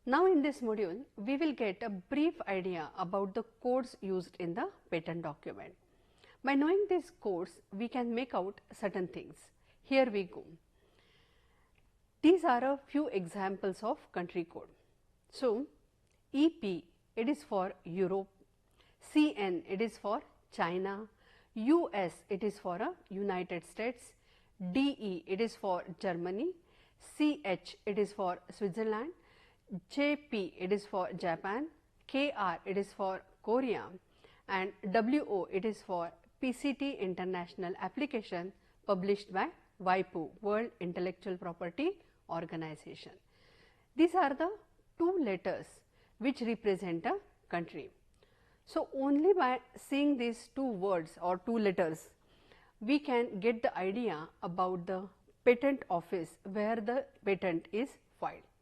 Now in this module, we will get a brief idea about the codes used in the patent document. By knowing these codes, we can make out certain things. Here we go. These are a few examples of country code. So, EP, it is for Europe, CN, it is for China, US, it is for United States, DE, it is for Germany, CH, it is for Switzerland, JP, it is for Japan, KR, it is for Korea, and WO, it is for PCT International Application published by WIPO, World Intellectual Property Organization. These are the two letters which represent a country. So, only by seeing these two words or two letters, we can get the idea about the patent office where the patent is filed.